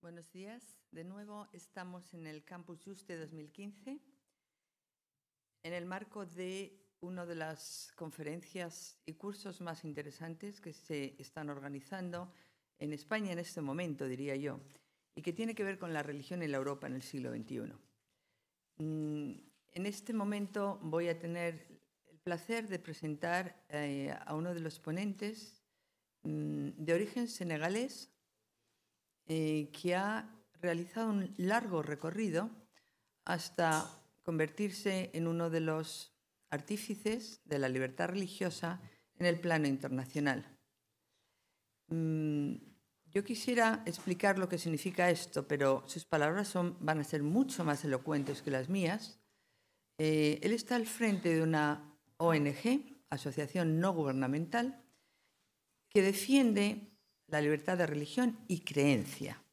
Buenos días. De nuevo estamos en el Campus Juste 2015 en el marco de una de las conferencias y cursos más interesantes que se están organizando en España en este momento, diría yo, y que tiene que ver con la religión en la Europa en el siglo XXI. En este momento voy a tener el placer de presentar a uno de los ponentes de origen senegalés, que ha realizado un largo recorrido hasta convertirse en uno de los artífices de la libertad religiosa en el plano internacional. Yo quisiera explicar lo que significa esto, pero sus palabras van a ser mucho más elocuentes que las mías. Él está al frente de una ONG, Asociación No Gubernamental, que defiende la libertad de religión y creencia.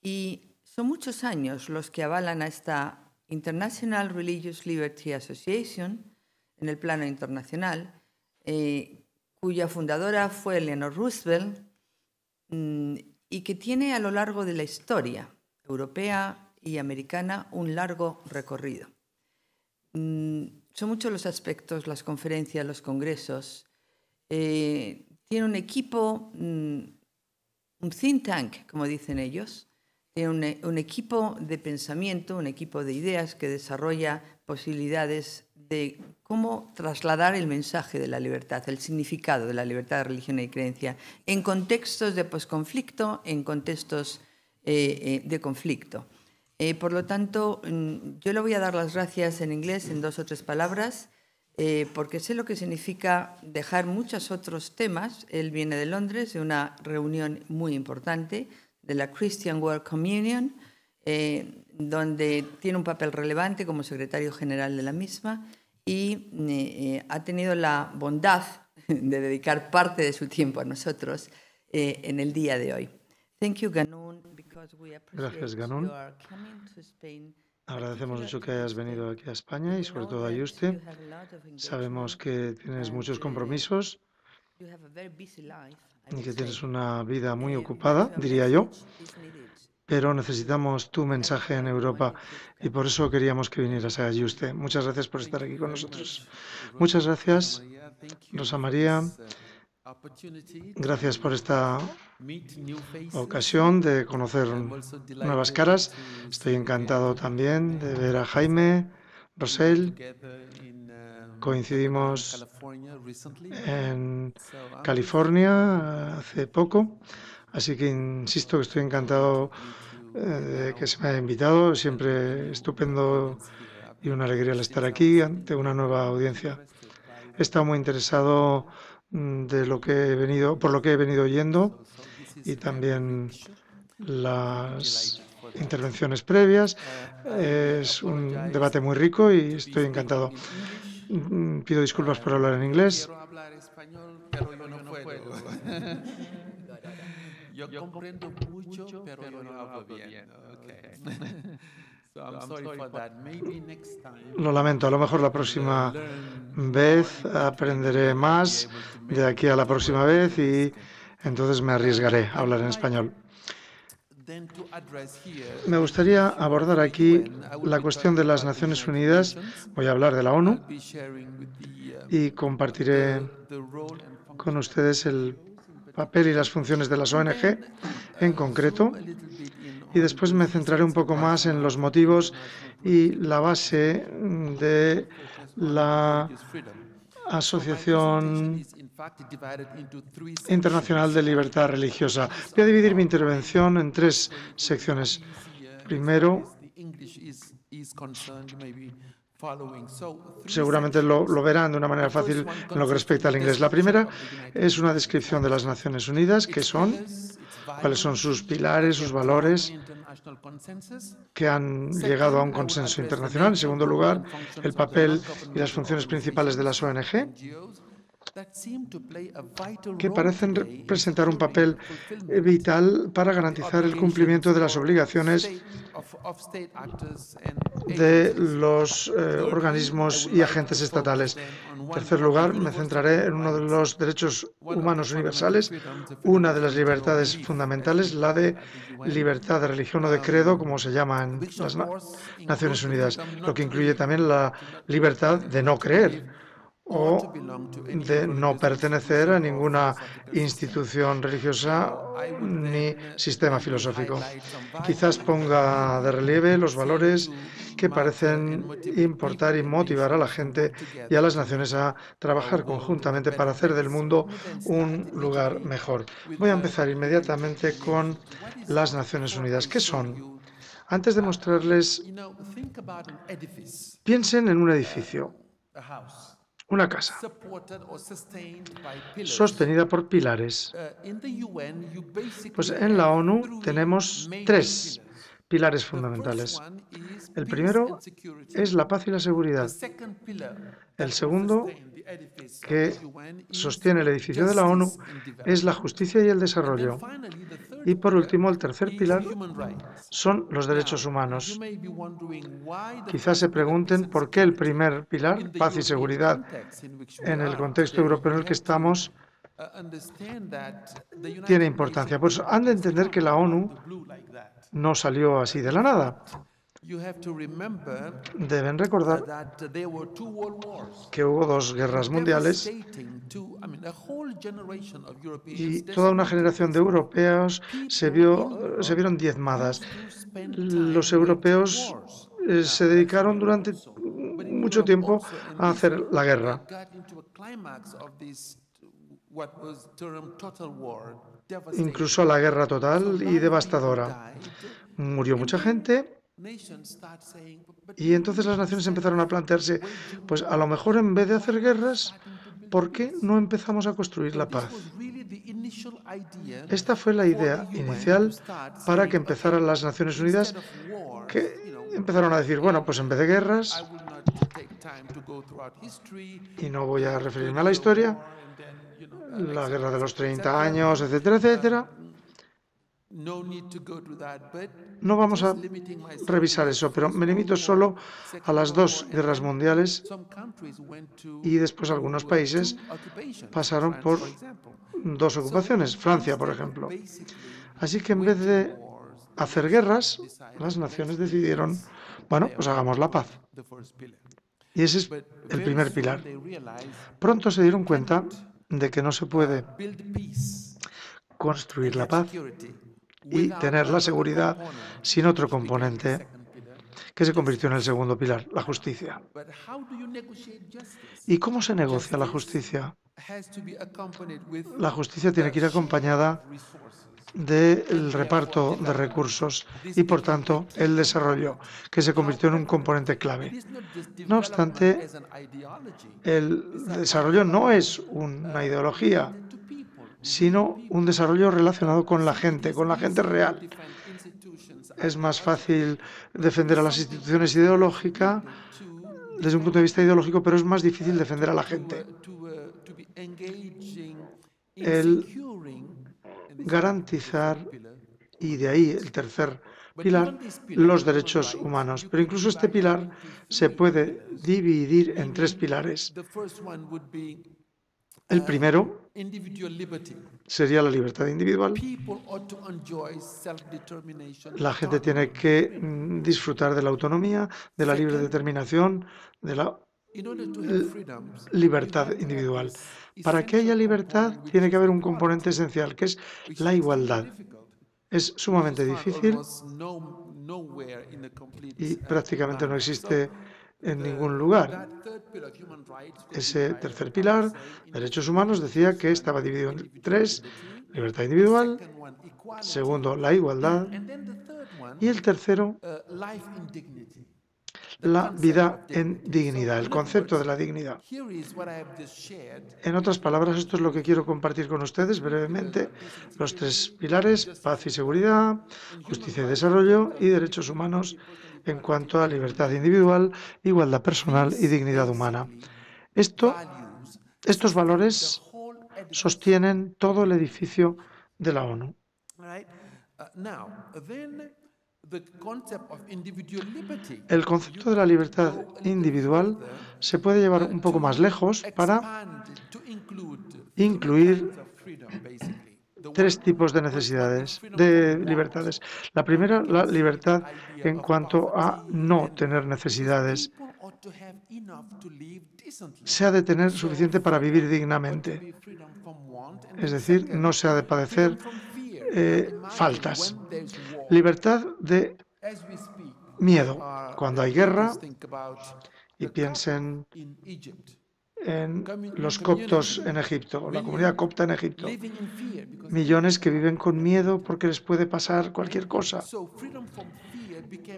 Y son muchos años los que avalan a esta International Religious Liberty Association en el plano internacional, cuya fundadora fue Eleanor Roosevelt, y que tiene a lo largo de la historia europea y americana un largo recorrido. Son muchos los aspectos, las conferencias, los congresos. Tiene un equipo, un think tank, como dicen ellos, tiene un equipo de pensamiento, un equipo de ideas que desarrolla posibilidades de cómo trasladar el mensaje de la libertad, el significado de la libertad de religión y creencia en contextos de posconflicto, en contextos de conflicto. Por lo tanto, yo le voy a dar las gracias en inglés en 2 o 3 palabras, porque sé lo que significa dejar muchos otros temas. Él viene de Londres, de una reunión muy importante de la Christian World Communion, donde tiene un papel relevante como secretario general de la misma y ha tenido la bondad de dedicar parte de su tiempo a nosotros en el día de hoy. Thank you, Ganun, because we appreciate Gracias, Ganun. your coming to Spain. Agradecemos mucho que hayas venido aquí a España y sobre todo a Juste. Sabemos que tienes muchos compromisos y que tienes una vida muy ocupada, diría yo, pero necesitamos tu mensaje en Europa y por eso queríamos que vinieras a Juste. Muchas gracias por estar aquí con nosotros. Muchas gracias, Rosa María. Gracias por esta ocasión de conocer nuevas caras. Estoy encantado también de ver a Jaime, Rosell. Coincidimos en California hace poco, así que insisto que estoy encantado de que se me haya invitado. Siempre estupendo y una alegría el estar aquí ante una nueva audiencia. He estado muy interesado de lo que he venido, por lo que he venido oyendo y también las intervenciones previas. Es un debate muy rico y estoy encantado. Pido disculpas por hablar en inglés. Quiero hablar español, pero yo no puedo. Yo comprendo mucho, pero yo no hablo bien. Okay. So I'm sorry for that. Maybe next time. Lo lamento, a lo mejor la próxima vez aprenderé más de aquí a la próxima vez y entonces me arriesgaré a hablar en español. Me gustaría abordar aquí la cuestión de las Naciones Unidas. Voy a hablar de la ONU y compartiré con ustedes el papel y las funciones de las ONG en concreto. Y después me centraré un poco más en los motivos y la base de la Asociación Internacional de Libertad Religiosa. Voy a dividir mi intervención en 3 secciones. Primero, seguramente lo verán de una manera fácil en lo que respecta al inglés. La primera es una descripción de las Naciones Unidas, qué son, cuáles son sus pilares, sus valores que han llegado a un consenso internacional. En segundo lugar, el papel y las funciones principales de las ONG, que parecen representar un papel vital para garantizar el cumplimiento de las obligaciones de los organismos y agentes estatales. En tercer lugar, me centraré en uno de los derechos humanos universales, una de las libertades fundamentales, la de libertad de religión o de credo, como se llama en las Naciones Unidas, lo que incluye también la libertad de no creer o de no pertenecer a ninguna institución religiosa ni sistema filosófico. Quizás ponga de relieve los valores que parecen importar y motivar a la gente y a las naciones a trabajar conjuntamente para hacer del mundo un lugar mejor. Voy a empezar inmediatamente con las Naciones Unidas. ¿Qué son? Antes de mostrarles, piensen en un edificio, una casa, sostenida por pilares. Pues en la ONU tenemos 3 pilares fundamentales. El primero es la paz y la seguridad. El segundo, que sostiene el edificio de la ONU, es la justicia y el desarrollo. Y por último, el tercer pilar son los derechos humanos. Quizás se pregunten por qué el primer pilar, paz y seguridad, en el contexto europeo en el que estamos, tiene importancia. Pues han de entender que la ONU no salió así de la nada. Deben recordar que hubo 2 guerras mundiales y toda una generación de europeos se vieron diezmadas. Los europeos se dedicaron durante mucho tiempo a hacer la guerra. Incluso la guerra total y devastadora. Murió mucha gente. Y entonces las naciones empezaron a plantearse, pues a lo mejor en vez de hacer guerras, ¿por qué no empezamos a construir la paz? Esta fue la idea inicial para que empezaran las Naciones Unidas, que empezaron a decir, bueno, pues en vez de guerras, y no voy a referirme a la historia, la guerra de los 30 años, etcétera, etcétera, no vamos a revisar eso, pero me limito solo a las 2 guerras mundiales y después algunos países pasaron por 2 ocupaciones, Francia, por ejemplo. Así que en vez de hacer guerras, las naciones decidieron, bueno, pues hagamos la paz. Y ese es el primer pilar. Pronto se dieron cuenta de que no se puede construir la paz y tener la seguridad sin otro componente que se convirtió en el segundo pilar, la justicia. ¿Y cómo se negocia la justicia? La justicia tiene que ir acompañada del reparto de recursos y, por tanto, el desarrollo, que se convirtió en un componente clave. No obstante, el desarrollo no es una ideología, sino un desarrollo relacionado con la gente real. Es más fácil defender a las instituciones ideológicas desde un punto de vista ideológico, pero es más difícil defender a la gente. El garantizar, y de ahí el tercer pilar, los derechos humanos. Pero incluso este pilar se puede dividir en 3 pilares. El primero sería la libertad individual. La gente tiene que disfrutar de la autonomía, de la libre determinación, de la libertad individual. Para que haya libertad tiene que haber un componente esencial, que es la igualdad. Es sumamente difícil y prácticamente no existe en ningún lugar. Ese tercer pilar, derechos humanos, decía que estaba dividido en 3, libertad individual, segundo, la igualdad, y el tercero, la vida en dignidad, el concepto de la dignidad. En otras palabras, esto es lo que quiero compartir con ustedes brevemente. Los 3 pilares, paz y seguridad, justicia y desarrollo y derechos humanos en cuanto a libertad individual, igualdad personal y dignidad humana. Estos valores sostienen todo el edificio de la ONU. El concepto de la libertad individual se puede llevar un poco más lejos para incluir tres tipos de necesidades, de libertades. La primera, la libertad en cuanto a no tener necesidades. Se ha de tener suficiente para vivir dignamente. Es decir, no se ha de padecer faltas. Libertad de miedo. Cuando hay guerra, y piensen en los coptos en Egipto, la comunidad copta en Egipto. Millones que viven con miedo porque les puede pasar cualquier cosa.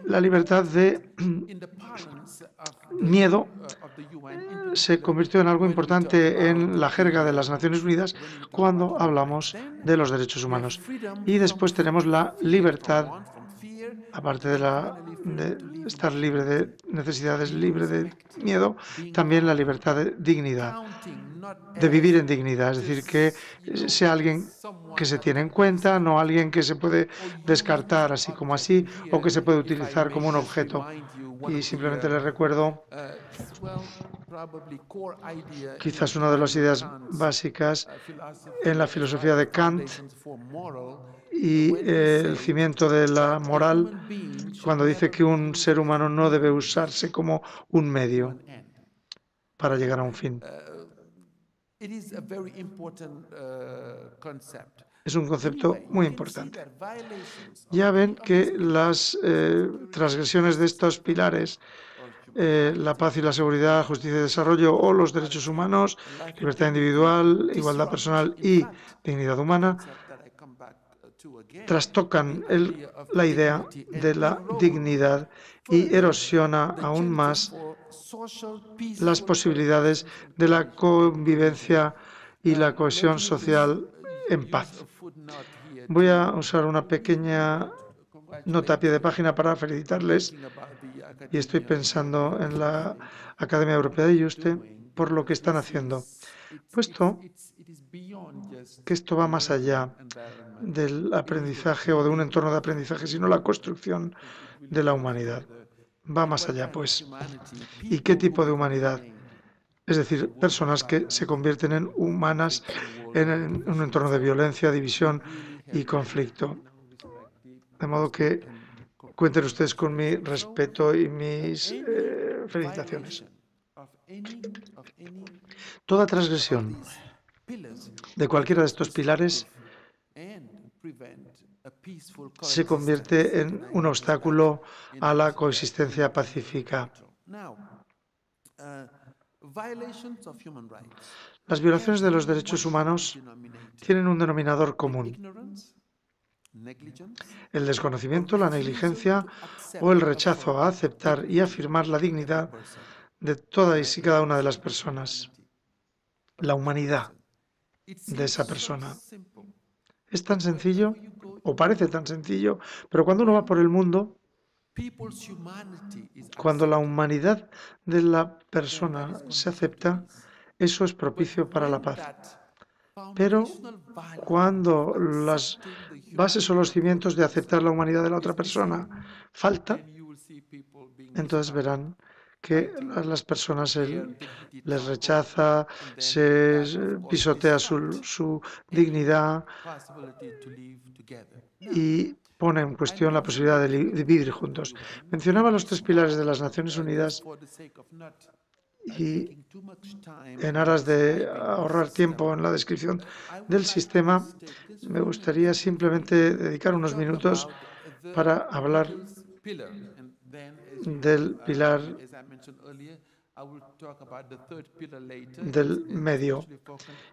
La libertad de miedo se convirtió en algo importante en la jerga de las Naciones Unidas cuando hablamos de los derechos humanos. Y después tenemos la libertad, aparte de estar libre de necesidades, libre de miedo, también la libertad de dignidad, de vivir en dignidad, es decir, que sea alguien que se tiene en cuenta, no alguien que se puede descartar así como así o que se puede utilizar como un objeto. Y simplemente les recuerdo quizás una de las ideas básicas en la filosofía de Kant y el cimiento de la moral, cuando dice que un ser humano no debe usarse como un medio para llegar a un fin. Es un concepto muy importante. Ya ven que las transgresiones de estos pilares, la paz y la seguridad, justicia y desarrollo o los derechos humanos, libertad individual, igualdad personal y dignidad humana, trastocan la idea de la dignidad y erosiona aún más las posibilidades de la convivencia y la cohesión social en paz. Voy a usar una pequeña nota a pie de página para felicitarles y estoy pensando en la Academia Europea de Juste por lo que están haciendo, puesto que esto va más allá del aprendizaje o de un entorno de aprendizaje, sino la construcción de la humanidad. Va más allá, pues. ¿Y qué tipo de humanidad? Es decir, personas que se convierten en humanas en un entorno de violencia, división y conflicto. De modo que cuenten ustedes con mi respeto y mis felicitaciones. Toda transgresión de cualquiera de estos pilares se convierte en un obstáculo a la coexistencia pacífica. Las violaciones de los derechos humanos tienen un denominador común: el desconocimiento, la negligencia o el rechazo a aceptar y afirmar la dignidad de todas y cada una de las personas, la humanidad de esa persona. Es tan sencillo, o parece tan sencillo, pero cuando uno va por el mundo, cuando la humanidad de la persona se acepta, eso es propicio para la paz. Pero cuando las bases o los cimientos de aceptar la humanidad de la otra persona falta, entonces verán que a las personas les rechaza, se pisotea su dignidad y pone en cuestión la posibilidad de vivir juntos. Mencionaba los tres pilares de las Naciones Unidas y en aras de ahorrar tiempo en la descripción del sistema, me gustaría simplemente dedicar unos minutos para hablar del pilar del medio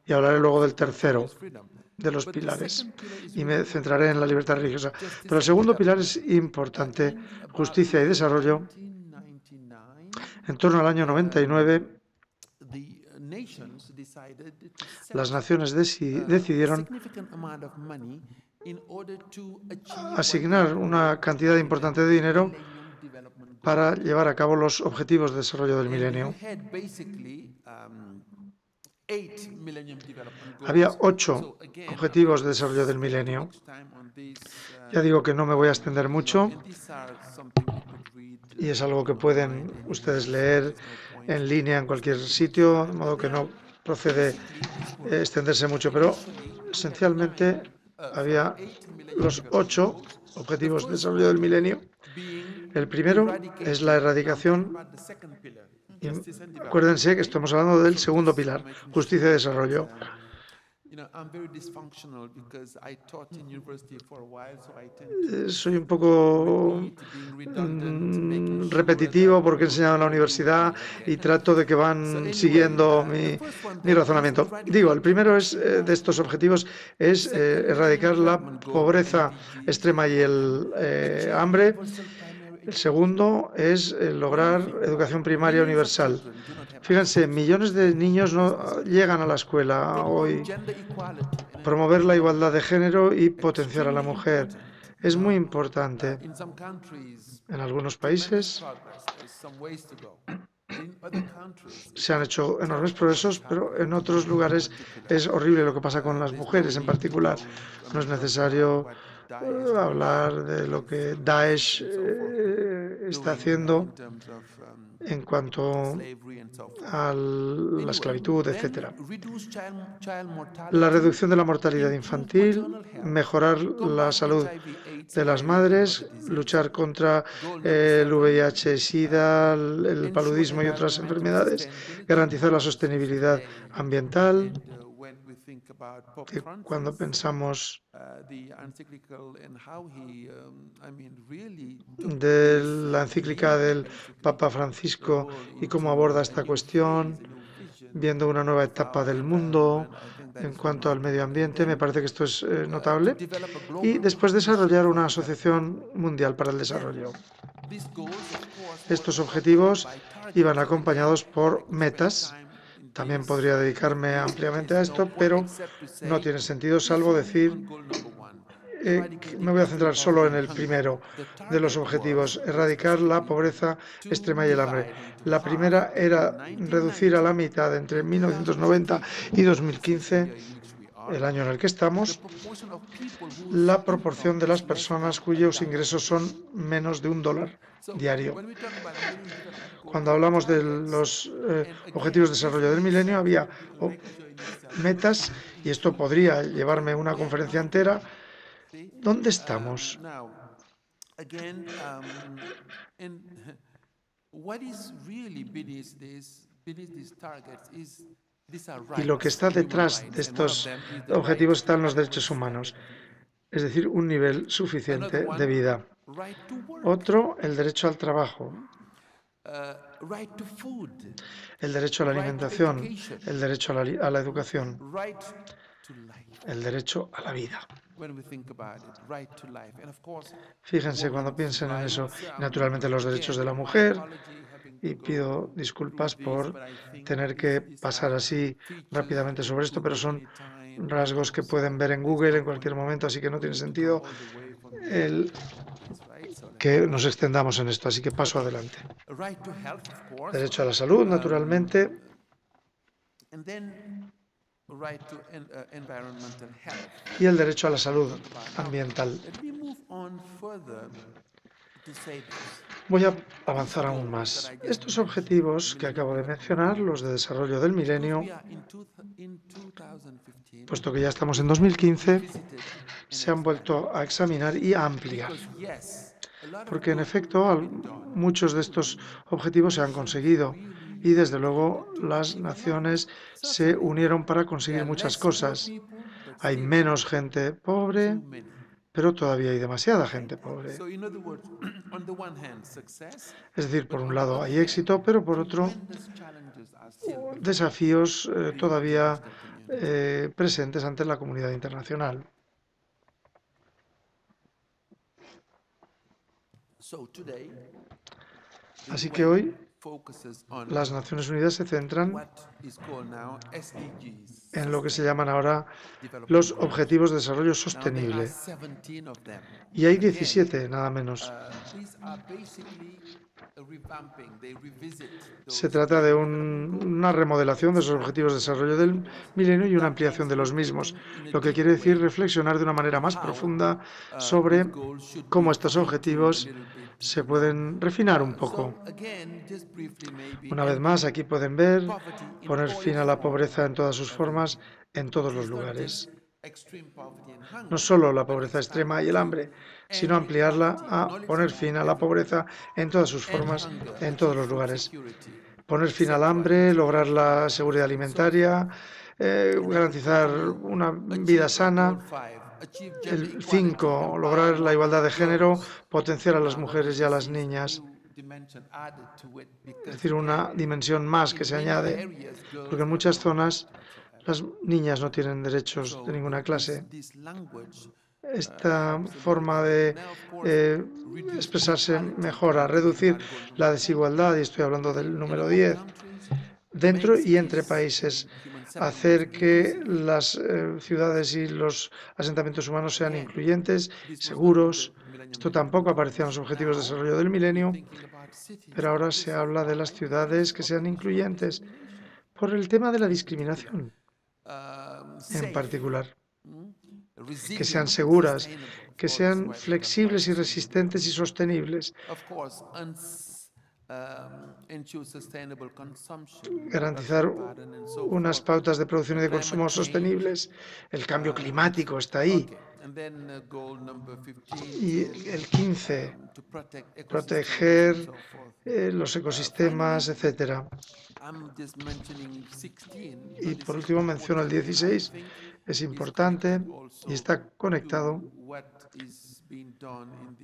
y hablaré luego del tercero de los pilares y me centraré en la libertad religiosa. Pero el segundo pilar es importante: justicia y desarrollo. En torno al año 99, las naciones decidieron asignar una cantidad importante de dinero para llevar a cabo los objetivos de desarrollo del milenio. Había 8 objetivos de desarrollo del milenio. Ya digo que no me voy a extender mucho y es algo que pueden ustedes leer en línea en cualquier sitio, de modo que no procede extenderse mucho, pero esencialmente había los 8 objetivos de desarrollo del milenio. El primero es la erradicación. Y acuérdense que estamos hablando del segundo pilar, justicia y desarrollo. Soy un poco repetitivo porque he enseñado en la universidad y trato de que van siguiendo mi razonamiento. Digo, el primero de estos objetivos es erradicar la pobreza extrema y el hambre. El segundo es lograr educación primaria universal. Fíjense, millones de niños no llegan a la escuela hoy. Promover la igualdad de género y potenciar a la mujer es muy importante. En algunos países se han hecho enormes progresos, pero en otros lugares es horrible lo que pasa con las mujeres en particular. No es necesario hablar de lo que Daesh está haciendo en cuanto a la esclavitud, etc. La reducción de la mortalidad infantil, mejorar la salud de las madres, luchar contra el VIH, SIDA, el paludismo y otras enfermedades, garantizar la sostenibilidad ambiental. Que cuando pensamos de la encíclica del Papa Francisco y cómo aborda esta cuestión, viendo una nueva etapa del mundo en cuanto al medio ambiente, me parece que esto es notable. Y después desarrollar una asociación mundial para el desarrollo. Estos objetivos iban acompañados por metas. También podría dedicarme ampliamente a esto, pero no tiene sentido, salvo decir me voy a centrar solo en el primero de los objetivos, erradicar la pobreza extrema y el hambre. La primera era reducir a la mitad entre 1990 y 2015, el año en el que estamos, la proporción de las personas cuyos ingresos son menos de $1 diario. Cuando hablamos de los objetivos de desarrollo del milenio, había metas, y esto podría llevarme una conferencia entera. ¿Dónde estamos? Y lo que está detrás de estos objetivos están los derechos humanos, es decir, un nivel suficiente de vida. Otro, el derecho al trabajo, el derecho a la alimentación, el derecho a la educación, el derecho a la vida. Fíjense cuando piensen en eso, naturalmente los derechos de la mujer, y pido disculpas por tener que pasar así rápidamente sobre esto, pero son rasgos que pueden ver en Google en cualquier momento, así que no tiene sentido que nos extendamos en esto, así que paso adelante. Derecho a la salud, naturalmente. Y el derecho a la salud ambiental. Voy a avanzar aún más. Estos objetivos que acabo de mencionar, los de desarrollo del milenio, puesto que ya estamos en 2015, se han vuelto a examinar y a ampliar. Porque, en efecto, muchos de estos objetivos se han conseguido y, desde luego, las naciones se unieron para conseguir muchas cosas. Hay menos gente pobre, pero todavía hay demasiada gente pobre. Es decir, por un lado hay éxito, pero por otro, desafíos todavía presentes ante la comunidad internacional. Así que hoy las Naciones Unidas se centran en lo que se llaman ahora los Objetivos de Desarrollo Sostenible. Y hay 17, nada menos. Se trata de una remodelación de esos objetivos de desarrollo del milenio y una ampliación de los mismos, lo que quiere decir reflexionar de una manera más profunda sobre cómo estos objetivos se pueden refinar un poco. Una vez más, aquí pueden ver poner fin a la pobreza en todas sus formas, en todos los lugares. No solo la pobreza extrema y el hambre, sino ampliarla a poner fin a la pobreza en todas sus formas, en todos los lugares. Poner fin al hambre, lograr la seguridad alimentaria, garantizar una vida sana. El 5, lograr la igualdad de género, potenciar a las mujeres y a las niñas. Es decir, una dimensión más que se añade, porque en muchas zonas las niñas no tienen derechos de ninguna clase. Esta forma de expresarse mejora, reducir la desigualdad, y estoy hablando del número 10, dentro y entre países, hacer que las ciudades y los asentamientos humanos sean incluyentes, seguros. Esto tampoco aparecía en los Objetivos de Desarrollo del Milenio, pero ahora se habla de las ciudades que sean incluyentes por el tema de la discriminación en particular. Que sean seguras, que sean flexibles y resistentes y sostenibles. Garantizar unas pautas de producción y de consumo sostenibles. El cambio climático está ahí. Y el 15, proteger los ecosistemas, etc. Y por último menciono el 16, es importante y está conectado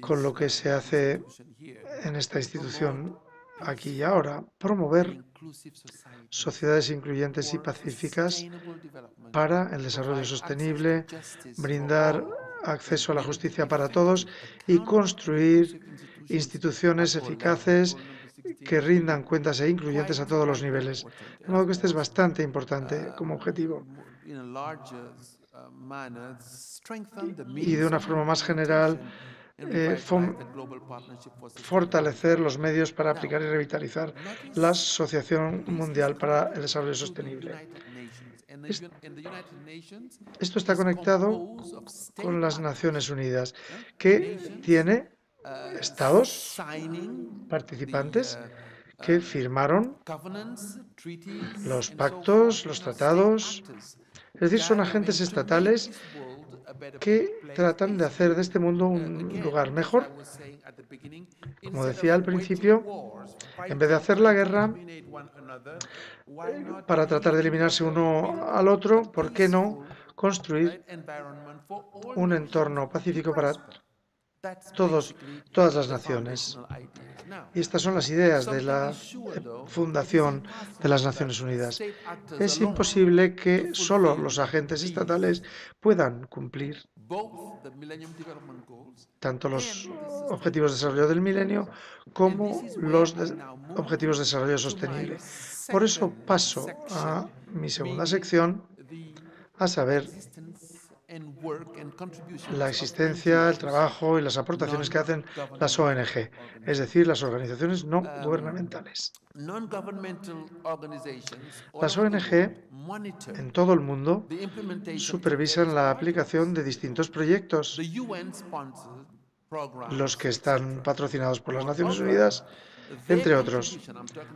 con lo que se hace en esta institución aquí y ahora, promover sociedades incluyentes y pacíficas para el desarrollo sostenible, brindar acceso a la justicia para todos y construir instituciones eficaces que rindan cuentas e incluyentes a todos los niveles. De modo que este es bastante importante como objetivo. Y de una forma más general, fortalecer los medios para aplicar y revitalizar la Asociación Mundial para el Desarrollo Sostenible. Esto está conectado con las Naciones Unidas, que tiene estados participantes que firmaron los pactos, los tratados. Es decir, son agentes estatales que tratan de hacer de este mundo un lugar mejor. Como decía al principio, en vez de hacer la guerra para tratar de eliminarse uno al otro, ¿por qué no construir un entorno pacífico para todas las naciones? Y estas son las ideas de la fundación de las Naciones Unidas. Es imposible que solo los agentes estatales puedan cumplir tanto los Objetivos de Desarrollo del Milenio como los Objetivos de Desarrollo Sostenible. Por eso paso a mi segunda sección, a saber la existencia, el trabajo y las aportaciones que hacen las ONG, es decir, las organizaciones no gubernamentales. Las ONG en todo el mundo supervisan la aplicación de distintos proyectos, los que están patrocinados por las Naciones Unidas, entre otros.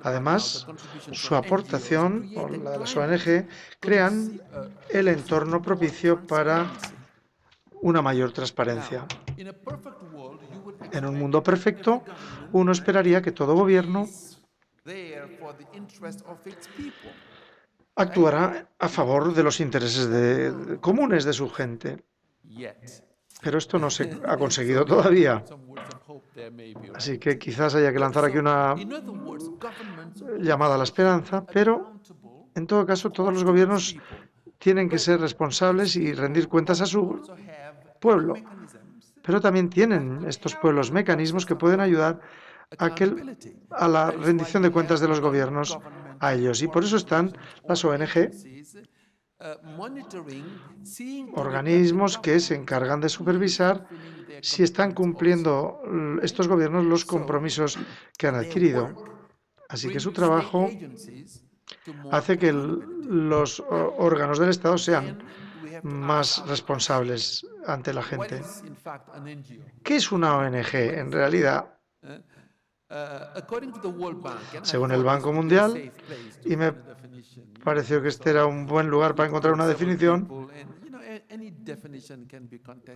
Además, su aportación, o la de las ONG, crean el entorno propicio para una mayor transparencia. En un mundo perfecto, uno esperaría que todo gobierno actuará a favor de los intereses comunes de su gente. Pero esto no se ha conseguido todavía. Así que quizás haya que lanzar aquí una llamada a la esperanza, pero en todo caso todos los gobiernos tienen que ser responsables y rendir cuentas a su pueblo. Pero también tienen estos pueblos mecanismos que pueden ayudar a la rendición de cuentas de los gobiernos a ellos. Y por eso están las ONG organismos que se encargan de supervisar si están cumpliendo estos gobiernos los compromisos que han adquirido. Así que su trabajo hace que los órganos del Estado sean más responsables ante la gente. ¿Qué es una ONG? En realidad, según el Banco Mundial, y me pareció que este era un buen lugar para encontrar una definición,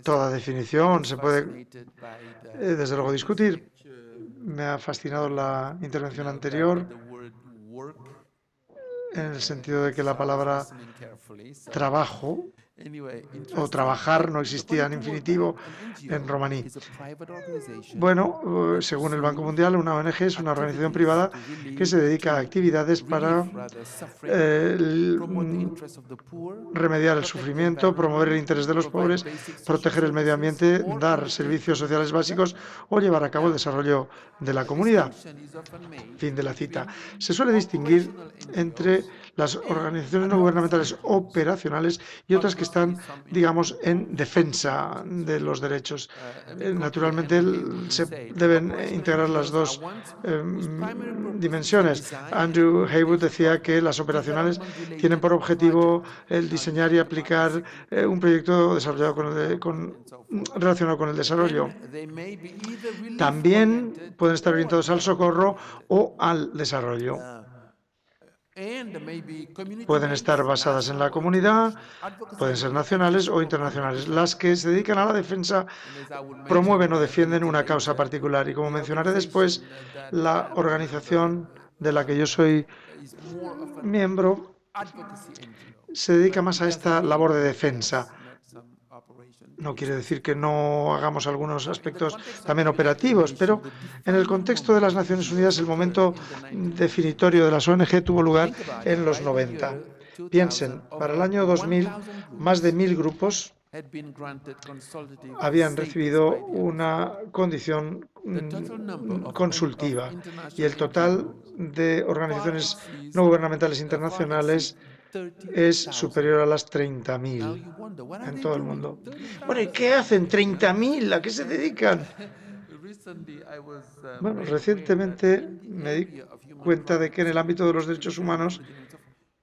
toda definición se puede, desde luego, discutir. Me ha fascinado la intervención anterior, en el sentido de que la palabra trabajo o trabajar no existía en infinitivo en romaní. Bueno, según el Banco Mundial, una ONG es una organización privada que se dedica a actividades para remediar el sufrimiento, promover el interés de los pobres, proteger el medio ambiente, dar servicios sociales básicos o llevar a cabo el desarrollo de la comunidad. Fin de la cita. Se suele distinguir entre las organizaciones no gubernamentales operacionales y otras que están, digamos, en defensa de los derechos. Naturalmente, se deben integrar las dos dimensiones. Andrew Haywood decía que las operacionales tienen por objetivo el diseñar y aplicar un proyecto desarrollado relacionado con el desarrollo. También pueden estar orientados al socorro o al desarrollo. Pueden estar basadas en la comunidad, pueden ser nacionales o internacionales. Las que se dedican a la defensa promueven o defienden una causa particular. Y como mencionaré después, la organización de la que yo soy miembro se dedica más a esta labor de defensa. No quiere decir que no hagamos algunos aspectos también operativos, pero en el contexto de las Naciones Unidas el momento definitorio de las ONG tuvo lugar en los 90. Piensen, para el año 2000, más de 1000 grupos habían recibido una condición consultiva y el total de organizaciones no gubernamentales internacionales es superior a las 30.000 en todo el mundo. Bueno, ¿y qué hacen 30.000? ¿A qué se dedican? Bueno, recientemente me di cuenta de que en el ámbito de los derechos humanos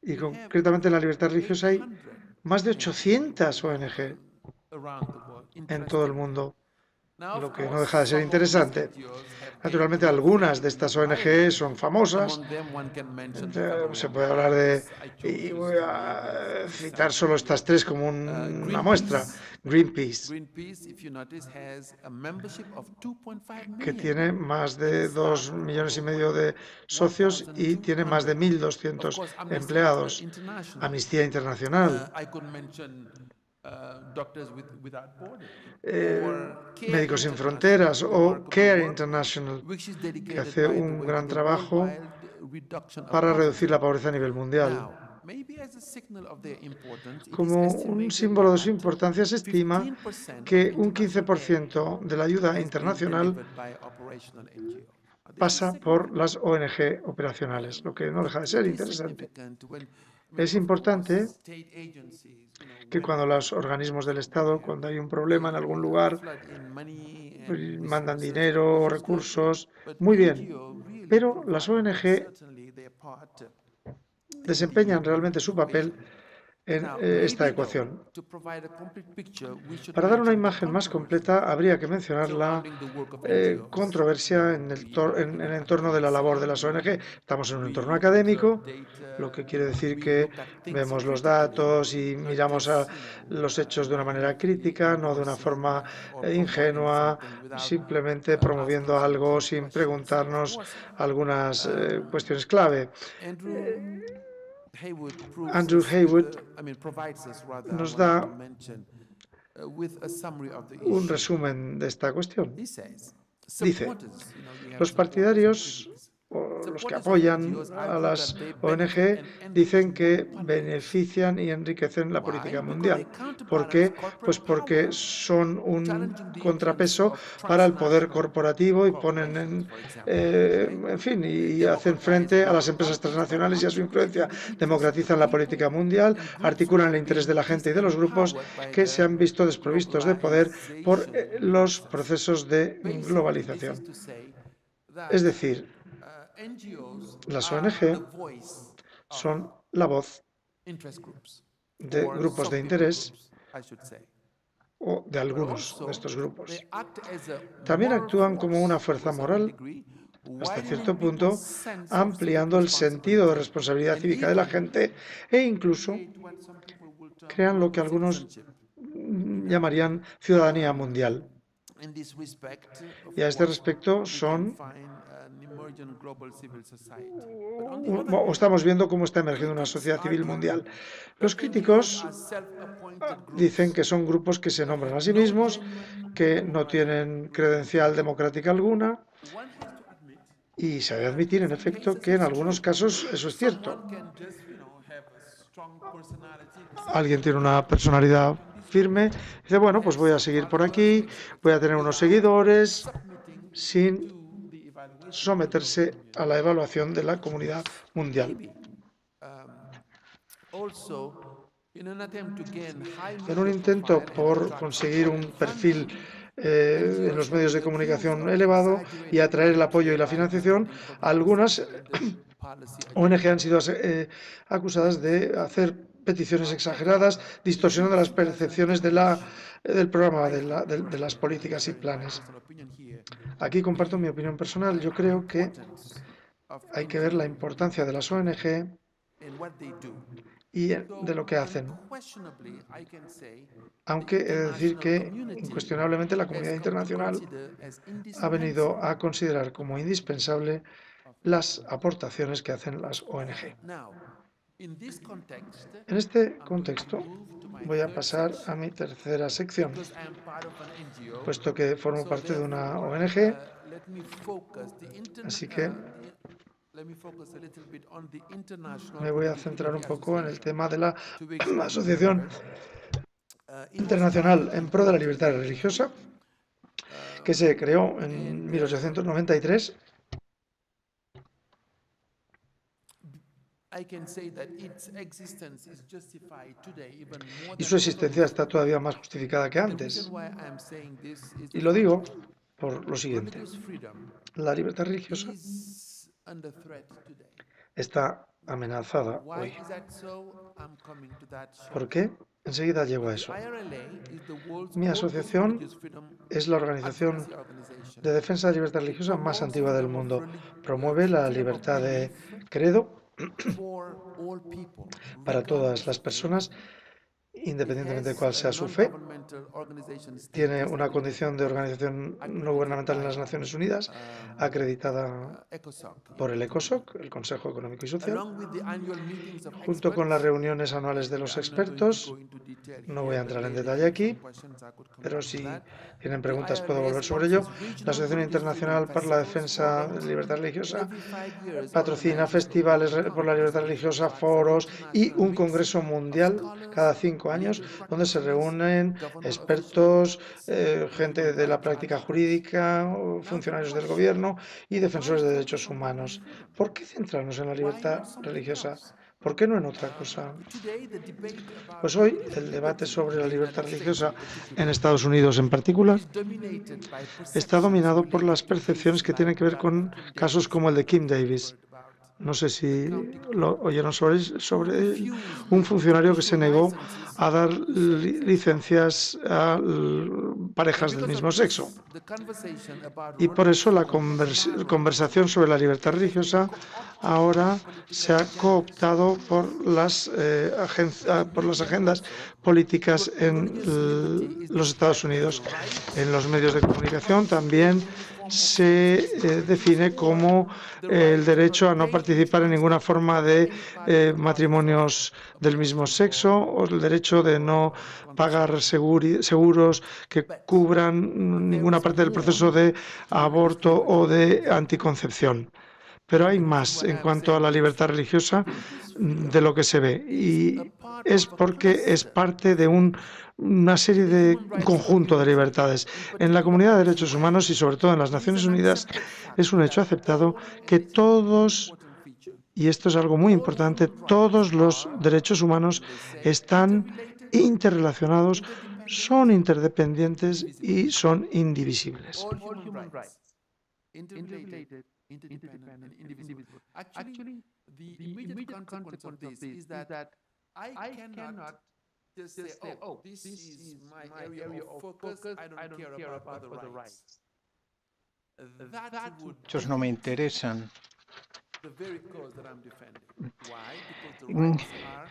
y concretamente en la libertad religiosa hay más de 800 ONG en todo el mundo, lo que no deja de ser interesante. Naturalmente, algunas de estas ONG son famosas. Se puede hablar de, y voy a citar solo estas tres como una muestra. Greenpeace, que tiene más de 2,5 millones de socios y tiene más de 1.200 empleados. Amnistía Internacional, Médicos Sin Fronteras o Care International, que hace un gran trabajo para reducir la pobreza a nivel mundial. Como un símbolo de su importancia, se estima que un 15% de la ayuda internacional pasa por las ONG operacionales, lo que no deja de ser interesante. Es importante que cuando los organismos del Estado, cuando hay un problema en algún lugar, mandan dinero o recursos, muy bien, pero las ONG desempeñan realmente su papel en esta ecuación. Para dar una imagen más completa, habría que mencionar la controversia en el entorno de la labor de las ONG. Estamos en un entorno académico, lo que quiere decir que vemos los datos y miramos a los hechos de una manera crítica, no de una forma ingenua, simplemente promoviendo algo sin preguntarnos algunas cuestiones clave. Andrew Haywood nos da un resumen de esta cuestión. Dice, los partidarios los que apoyan a las ONG dicen que benefician y enriquecen la política mundial. ¿Por qué? Pues porque son un contrapeso para el poder corporativo y ponen en fin, y hacen frente a las empresas transnacionales y a su influencia. Democratizan la política mundial, articulan el interés de la gente y de los grupos que se han visto desprovistos de poder por los procesos de globalización. Es decir, las ONG son la voz de grupos de interés o de algunos de estos grupos. También actúan como una fuerza moral, hasta cierto punto, ampliando el sentido de responsabilidad cívica de la gente e incluso crean lo que algunos llamarían ciudadanía mundial. Y a este respecto son estamos viendo cómo está emergiendo una sociedad civil mundial. Los críticos dicen que son grupos que se nombran a sí mismos, que no tienen credencial democrática alguna, y se debe admitir, en efecto, que en algunos casos eso es cierto. Alguien tiene una personalidad firme, dice, bueno, pues voy a seguir por aquí, voy a tener unos seguidores, sin someterse a la evaluación de la comunidad mundial. En un intento por conseguir un perfil en los medios de comunicación elevado y atraer el apoyo y la financiación, algunas ONG han sido acusadas de hacer peticiones exageradas, distorsionando las percepciones del programa, de las políticas y planes. Aquí comparto mi opinión personal. Yo creo que hay que ver la importancia de las ONG y de lo que hacen. Aunque he de decir que, incuestionablemente, la comunidad internacional ha venido a considerar como indispensable las aportaciones que hacen las ONG. En este contexto, voy a pasar a mi tercera sección. Puesto que formo parte de una ONG, así que me voy a centrar un poco en el tema de la Asociación Internacional en Pro de la Libertad Religiosa, que se creó en 1893. Y su existencia está todavía más justificada que antes. Y lo digo por lo siguiente. La libertad religiosa está amenazada hoy. ¿Por qué? Enseguida llego a eso. Mi asociación es la organización de defensa de la libertad religiosa más antigua del mundo. Promueve la libertad de credo para todas las personas, independientemente de cuál sea su fe. Tiene una condición de organización no gubernamental en las Naciones Unidas, acreditada por el ECOSOC, el Consejo Económico y Social, junto con las reuniones anuales de los expertos. No voy a entrar en detalle aquí, pero si tienen preguntas puedo volver sobre ello. La Asociación Internacional para la Defensa de la Libertad Religiosa patrocina festivales por la libertad religiosa, foros y un congreso mundial cada 5 años, donde se reúnen expertos, gente de la práctica jurídica, funcionarios del gobierno y defensores de derechos humanos. ¿Por qué centrarnos en la libertad religiosa? ¿Por qué no en otra cosa? Pues hoy el debate sobre la libertad religiosa en Estados Unidos en particular está dominado por las percepciones que tienen que ver con casos como el de Kim Davis. No sé si lo oyeron sobre un funcionario que se negó a dar licencias a parejas del mismo sexo. Y por eso la conversación sobre la libertad religiosa ahora se ha cooptado por las agendas políticas en los Estados Unidos. En los medios de comunicación también se define como el derecho a no participar en ninguna forma de matrimonios del mismo sexo o el derecho de no pagar seguros que cubran ninguna parte del proceso de aborto o de anticoncepción. pero hay más en cuanto a la libertad religiosa de lo que se ve. Y es porque es parte de una serie de conjunto de libertades. En la comunidad de derechos humanos y sobre todo en las Naciones Unidas es un hecho aceptado que todos, y esto es algo muy importante, todos los derechos humanos están interrelacionados, son interdependientes y son indivisibles. Interdependent and indivisible. Actually, the immediate consequence of this is that I cannot just say, oh, this is my area of focus, I don't care about the rights. That would Muchos no me interesan. the very cause that I'm defending. Why? Because the rights are,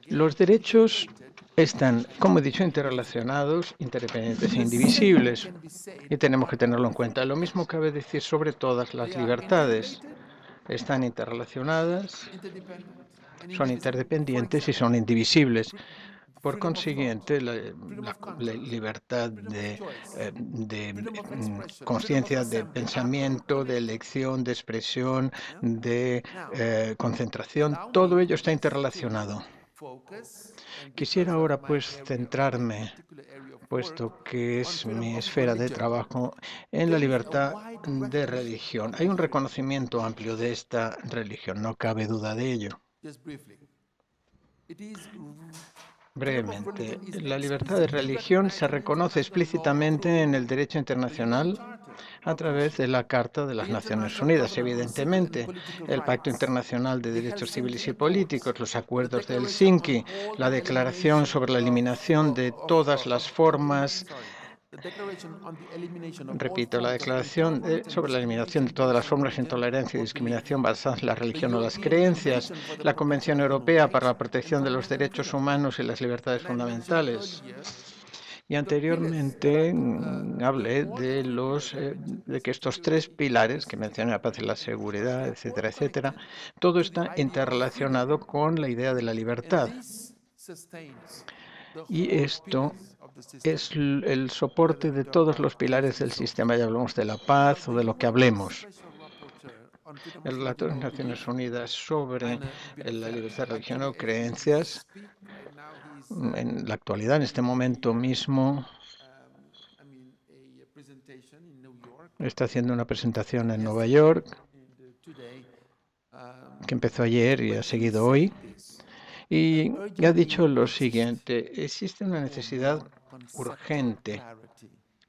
Los derechos están, como he dicho, interrelacionados, interdependientes e indivisibles, y tenemos que tenerlo en cuenta. Lo mismo cabe decir sobre todas las libertades. Están interrelacionadas, son interdependientes y son indivisibles. Por consiguiente, la libertad de conciencia, de pensamiento, de elección, de expresión, de concentración, todo ello está interrelacionado. Quisiera ahora pues centrarme, puesto que es mi esfera de trabajo, en la libertad de religión. Hay un reconocimiento amplio de esta religión, no cabe duda de ello. Brevemente, la libertad de religión se reconoce explícitamente en el derecho internacional a través de la Carta de las Naciones Unidas, evidentemente, el Pacto Internacional de Derechos Civiles y Políticos, los acuerdos de Helsinki, la Declaración sobre la eliminación de todas las formas. Repito, la Declaración sobre la eliminación de todas las formas de intolerancia y discriminación basadas en la religión o las creencias, la Convención Europea para la Protección de los Derechos Humanos y las Libertades Fundamentales. Y anteriormente hablé de que estos tres pilares que mencioné, la paz y la seguridad, etcétera, etcétera, todo está interrelacionado con la idea de la libertad. Y esto es el soporte de todos los pilares del sistema, ya hablamos de la paz o de lo que hablemos. El relator de las Naciones Unidas sobre la libertad de religión o creencias, en la actualidad, en este momento mismo, está haciendo una presentación en Nueva York, que empezó ayer y ha seguido hoy, y ha dicho lo siguiente: existe una necesidad urgente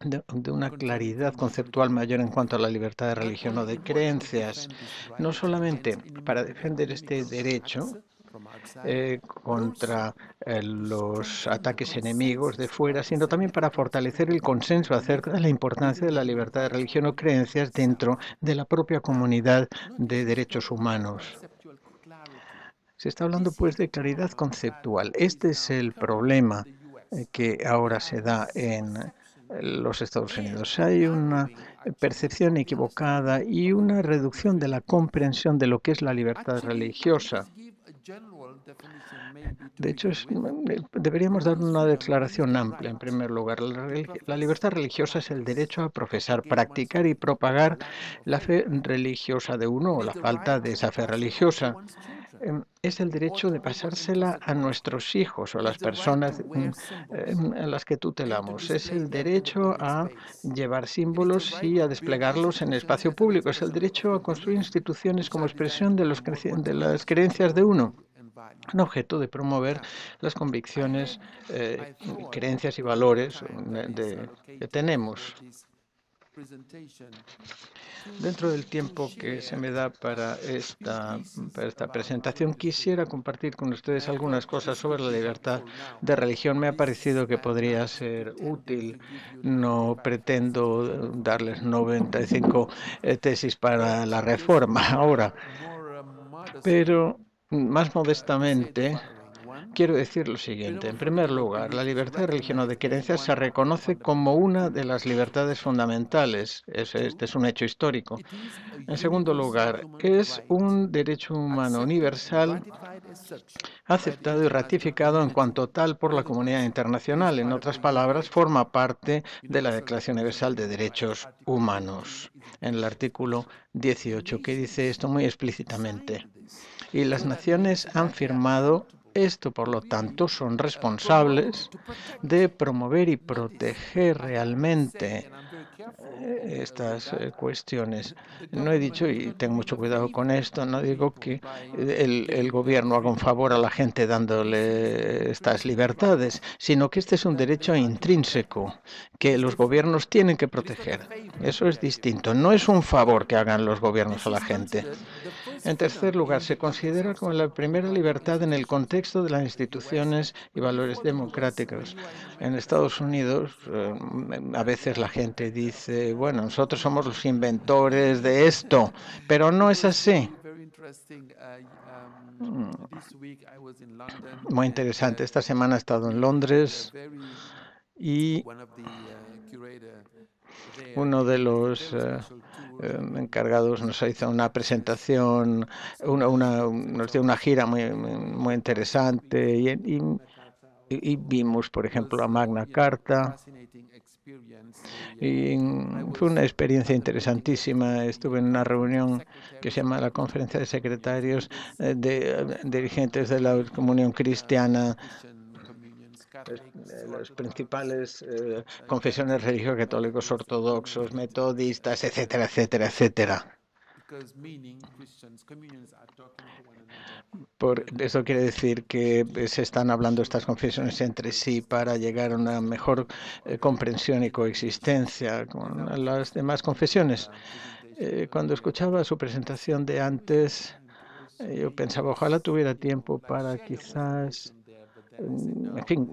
de una claridad conceptual mayor en cuanto a la libertad de religión o de creencias, no solamente para defender este derecho contra los ataques enemigos de fuera, sino también para fortalecer el consenso acerca de la importancia de la libertad de religión o creencias dentro de la propia comunidad de derechos humanos. Se está hablando pues de claridad conceptual. Este es el problema que ahora se da en los Estados Unidos. Hay una percepción equivocada y una reducción de la comprensión de lo que es la libertad religiosa. De hecho, deberíamos dar una declaración amplia. En primer lugar, la libertad religiosa es el derecho a profesar, practicar y propagar la fe religiosa de uno o la falta de esa fe religiosa. Es el derecho de pasársela a nuestros hijos o a las personas a las que tutelamos. Es el derecho a llevar símbolos y a desplegarlos en el espacio público. Es el derecho a construir instituciones como expresión de las creencias de uno, un objeto de promover las convicciones, creencias y valores que tenemos. Dentro del tiempo que se me da para esta presentación, quisiera compartir con ustedes algunas cosas sobre la libertad de religión. Me ha parecido que podría ser útil. No pretendo darles 95 tesis para la reforma ahora, pero más modestamente quiero decir lo siguiente. En primer lugar, la libertad de religión o de creencia se reconoce como una de las libertades fundamentales. Este es un hecho histórico. En segundo lugar, es un derecho humano universal aceptado y ratificado en cuanto tal por la comunidad internacional. En otras palabras, forma parte de la Declaración Universal de Derechos Humanos, en el artículo 18, que dice esto muy explícitamente. Y las naciones han firmado esto, por lo tanto, son responsables de promover y proteger realmente estas cuestiones. No he dicho, y tengo mucho cuidado con esto, no digo que el gobierno haga un favor a la gente dándole estas libertades, sino que este es un derecho intrínseco que los gobiernos tienen que proteger. Eso es distinto. No es un favor que hagan los gobiernos a la gente. En tercer lugar, se considera como la primera libertad en el contexto de las instituciones y valores democráticos. En Estados Unidos, a veces la gente dice, bueno, nosotros somos los inventores de esto, pero no es así. Muy interesante. Esta semana he estado en Londres y uno de los encargados nos hizo una presentación, nos dio una gira muy interesante y vimos, por ejemplo, la Magna Carta. Y fue una experiencia interesantísima. Estuve en una reunión que se llama la Conferencia de Secretarios de dirigentes de la Comunión Cristiana, las principales confesiones religiosas, católicos, ortodoxos, metodistas, etcétera, etcétera, etcétera. Por eso quiere decir que se están hablando estas confesiones entre sí para llegar a una mejor comprensión y coexistencia con las demás confesiones. Cuando escuchaba su presentación de antes, yo pensaba, ojalá tuviera tiempo para quizás, en fin,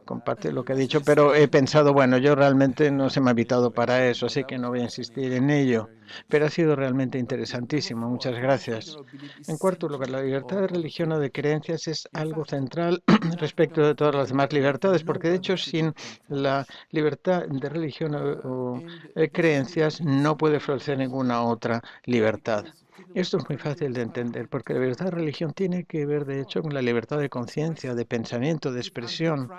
comparte lo que ha dicho, pero he pensado, bueno, yo realmente no se me ha invitado para eso, así que no voy a insistir en ello. Pero ha sido realmente interesantísimo. Muchas gracias. En cuarto lugar, la libertad de religión o de creencias es algo central respecto de todas las demás libertades, porque de hecho sin la libertad de religión o creencias no puede florecer ninguna otra libertad. Esto es muy fácil de entender, porque la libertad de religión tiene que ver, de hecho, con la libertad de conciencia, de pensamiento, de expresión.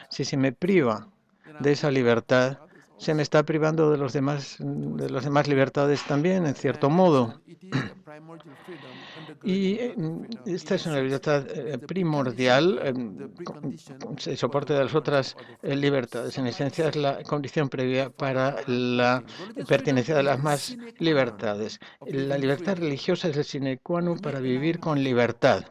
Si se me priva de esa libertad, se me está privando de las demás libertades también, en cierto modo. Y esta es una libertad primordial, se soporte de las otras libertades. En esencia, es la condición previa para la pertenencia de las más libertades. La libertad religiosa es el sine qua non para vivir con libertad.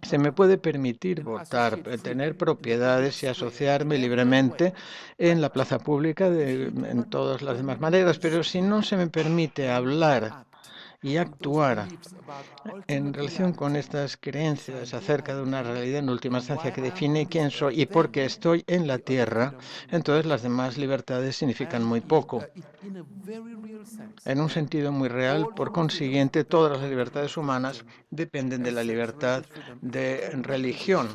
Se me puede permitir votar, tener propiedades y asociarme libremente en la plaza pública en todas las demás maneras, pero si no se me permite hablar y actuar en relación con estas creencias acerca de una realidad en última instancia que define quién soy y por qué estoy en la tierra, entonces las demás libertades significan muy poco. En un sentido muy real, por consiguiente, todas las libertades humanas dependen de la libertad de religión.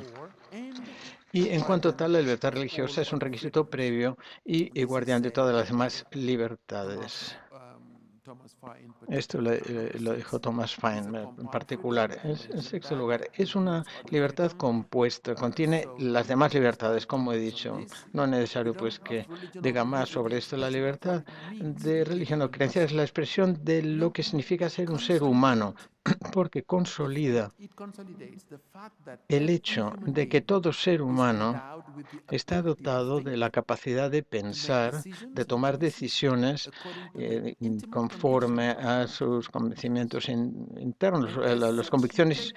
Y en cuanto tal, la libertad religiosa es un requisito previo y guardián de todas las demás libertades. Esto lo dijo Thomas Paine en particular. En sexto lugar, es una libertad compuesta, contiene las demás libertades, como he dicho. No es necesario pues que diga más sobre esto. La libertad de religión o creencia es la expresión de lo que significa ser un ser humano, porque consolida el hecho de que todo ser humano está dotado de la capacidad de pensar, de tomar decisiones conforme a sus convencimientos internos, las convicciones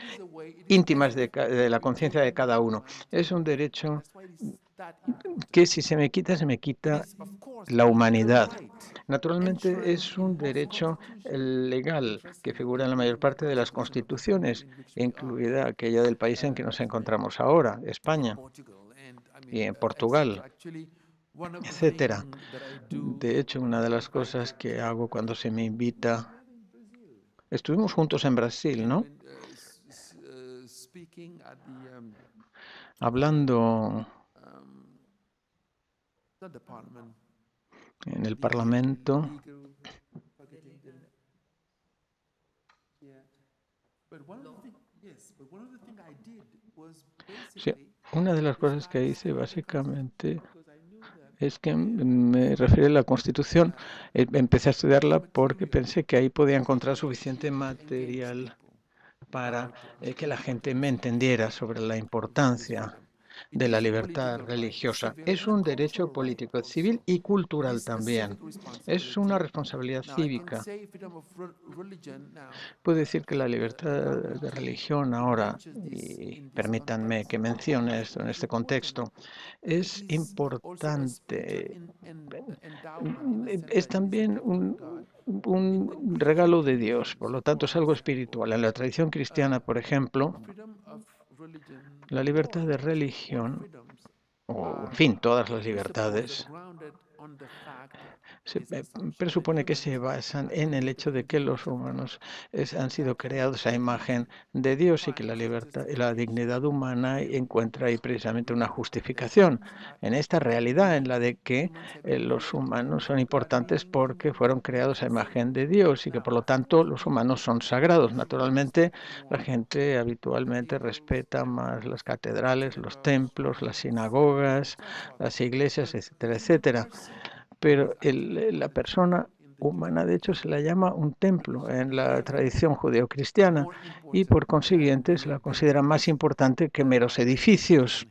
íntimas de la conciencia de cada uno. Es un derecho que si se me quita la humanidad. Naturalmente es un derecho legal que figura en la mayor parte de las constituciones, incluida aquella del país en que nos encontramos ahora, España, y en Portugal, etcétera. De hecho, una de las cosas que hago cuando se me invita, estuvimos juntos en Brasil, ¿no? hablando en el Parlamento. Sí, una de las cosas que hice básicamente es que me referí a la Constitución. Empecé a estudiarla porque pensé que ahí podía encontrar suficiente material para que la gente me entendiera sobre la importancia de la libertad religiosa. Es un derecho político, civil y cultural también. Es una responsabilidad cívica. Puedo decir que la libertad de religión ahora, y permítanme que mencione esto en este contexto, es importante. Es también un regalo de Dios, por lo tanto es algo espiritual. En la tradición cristiana, por ejemplo, la libertad de religión, o en fin, todas las libertades, se presupone que se basan en el hecho de que los humanos han sido creados a imagen de Dios y que la libertad y la dignidad humana encuentra ahí precisamente una justificación en esta realidad en la de que los humanos son importantes porque fueron creados a imagen de Dios y que por lo tanto los humanos son sagrados. Naturalmente, la gente habitualmente respeta más las catedrales, los templos, las sinagogas, las iglesias, etcétera, etcétera. Pero la persona humana, de hecho, se la llama un templo en la tradición judeocristiana y por consiguiente se la considera más importante que meros edificios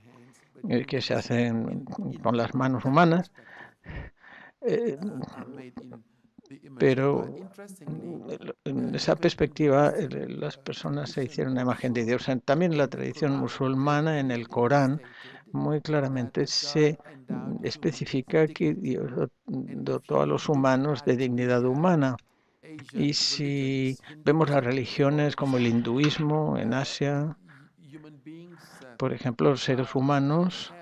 que se hacen con las manos humanas. Pero en esa perspectiva las personas se hicieron una imagen de Dios. También en la tradición musulmana, en el Corán, muy claramente se especifica que Dios dotó a los humanos de dignidad humana. Y si vemos las religiones como el hinduismo en Asia, por ejemplo, los seres humanos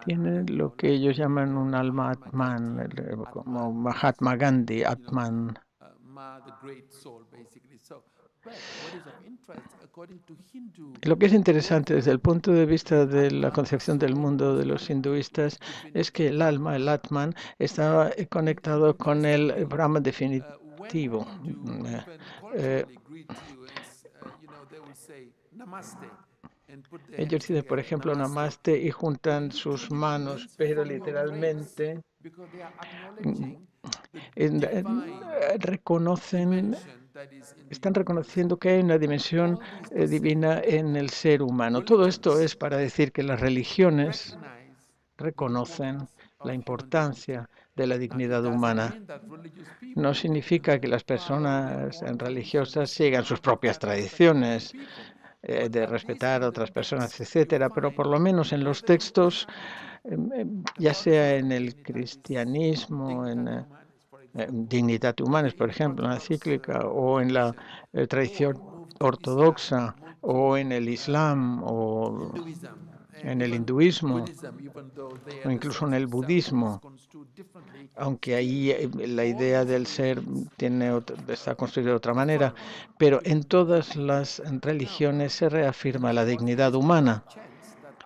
tienen lo que ellos llaman un alma Atman, como Mahatma Gandhi, Atman. Lo que es interesante desde el punto de vista de la concepción del mundo de los hinduistas es que el alma, el Atman, está conectado con el Brahma definitivo. Ellos dicen, por ejemplo, Namaste y juntan sus manos, pero literalmente están reconociendo que hay una dimensión divina en el ser humano. Todo esto es para decir que las religiones reconocen la importancia de la dignidad humana. No significa que las personas religiosas sigan sus propias tradiciones de respetar a otras personas, etcétera, pero por lo menos en los textos, ya sea en el cristianismo, en Dignidad Humanis, por ejemplo, en la encíclica, o en la tradición ortodoxa, o en el Islam, o en el hinduismo, o incluso en el budismo, aunque ahí la idea del ser está construida de otra manera, pero en todas las religiones se reafirma la dignidad humana.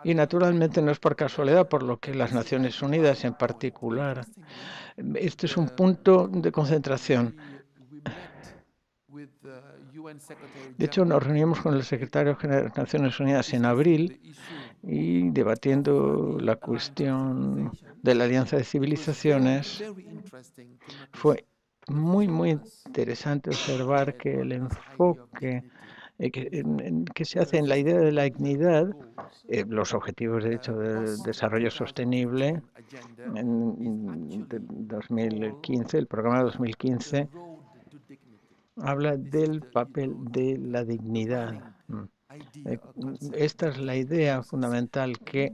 Y naturalmente no es por casualidad, por lo que las Naciones Unidas en particular, este es un punto de concentración. De hecho, nos reunimos con el secretario general de las Naciones Unidas en abril y debatiendo la cuestión de la Alianza de Civilizaciones. Fue muy interesante observar que el enfoque que se hace en la idea de la dignidad, los objetivos de hecho del desarrollo sostenible en 2015, el programa de 2015, habla del papel de la dignidad. Esta es la idea fundamental que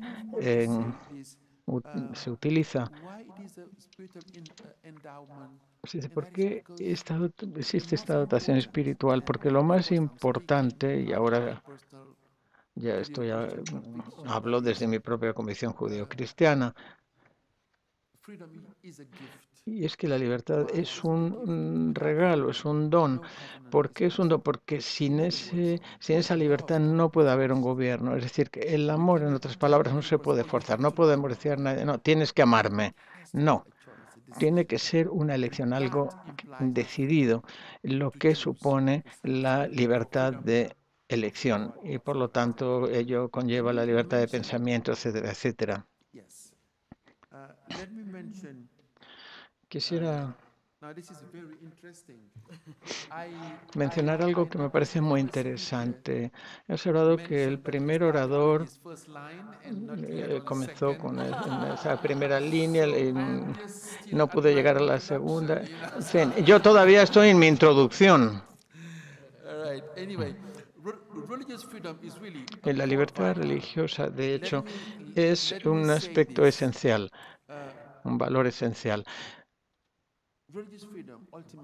se utiliza. ¿Por qué existe esta dotación espiritual? Porque lo más importante, y ahora hablo desde mi propia convicción judeo-cristiana, Y es que la libertad es un regalo, es un don. ¿Por qué es un don? Porque sin esa libertad no puede haber un gobierno. Es decir, que el amor, en otras palabras, no se puede forzar. No podemos decir a nadie, no, tienes que amarme. No. Tiene que ser una elección, algo decidido, lo que supone la libertad de elección. Y por lo tanto, ello conlleva la libertad de pensamiento, etcétera, etcétera. Quisiera mencionar algo que me parece muy interesante. He observado que el primer orador comenzó con esa primera línea y no pude llegar a la segunda. En fin, yo todavía estoy en mi introducción. La libertad religiosa, de hecho, es un aspecto esencial, un valor esencial.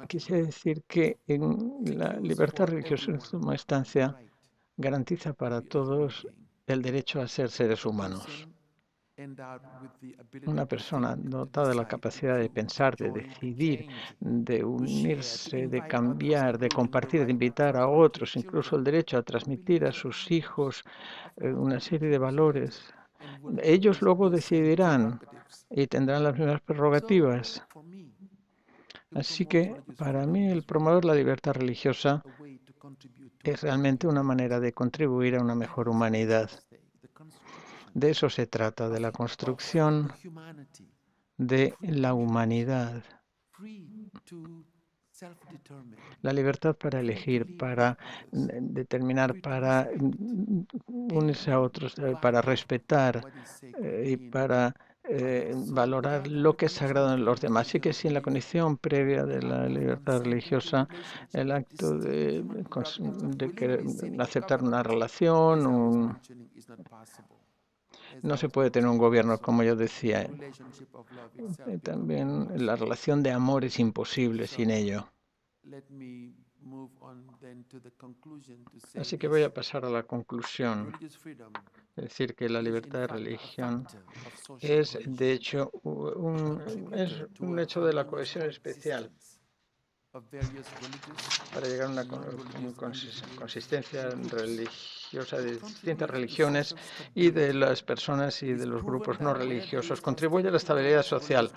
Quisiera decir que la libertad religiosa, en última instancia, garantiza para todos el derecho a ser seres humanos. Una persona dotada de la capacidad de pensar, de decidir, de unirse, de cambiar, de compartir, de invitar a otros, incluso el derecho a transmitir a sus hijos una serie de valores. Ellos luego decidirán y tendrán las mismas prerrogativas. Así que para mí el promover la libertad religiosa es realmente una manera de contribuir a una mejor humanidad. De eso se trata, de la construcción de la humanidad. La libertad para elegir, para determinar, para unirse a otros, para respetar y para valorar lo que es sagrado en los demás. Así que sin la condición previa de la libertad religiosa, el acto de aceptar una relación, no se puede tener un gobierno, como yo decía. También la relación de amor es imposible sin ello. Así que voy a pasar a la conclusión. Es decir, que la libertad de religión es, de hecho, un hecho de la cohesión especial para llegar a una consistencia religiosa de distintas religiones y de las personas y de los grupos no religiosos. Contribuye a la estabilidad social.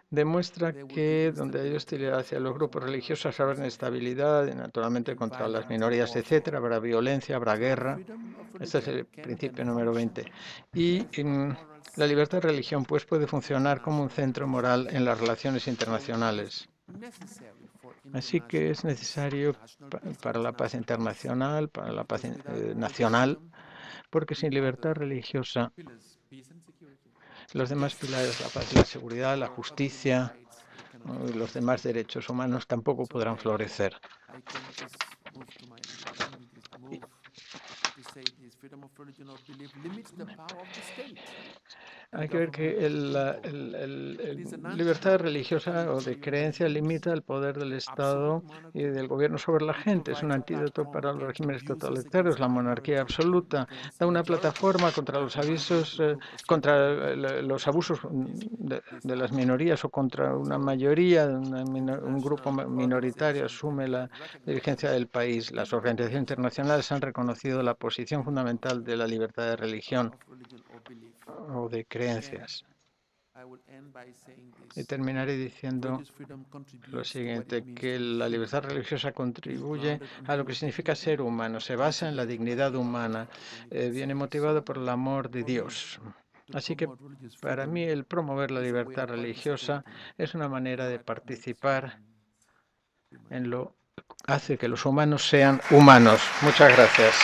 Demuestra que donde hay hostilidad hacia los grupos religiosos habrá inestabilidad, y naturalmente contra las minorías, etcétera, habrá violencia, habrá guerra. Este es el principio número 20. Y la libertad de religión pues puede funcionar como un centro moral en las relaciones internacionales. Así que es necesario para la paz internacional, para la paz nacional, porque sin libertad religiosa los demás pilares, la paz y la seguridad, la justicia y los demás derechos humanos tampoco podrán florecer. Hay que ver que la libertad religiosa o de creencia limita el poder del Estado y del gobierno sobre la gente. Es un antídoto para los regímenes totalitarios. La monarquía absoluta da una plataforma contra los abusos de las minorías o contra una mayoría, un grupo minoritario asume la dirigencia del país. Las organizaciones internacionales han reconocido la posición fundamental de la libertad de religión o de creencias. Y terminaré diciendo lo siguiente, que la libertad religiosa contribuye a lo que significa ser humano, se basa en la dignidad humana, viene motivado por el amor de Dios. Así que para mí el promover la libertad religiosa es una manera de participar en lo que hace que los humanos sean humanos. Muchas gracias.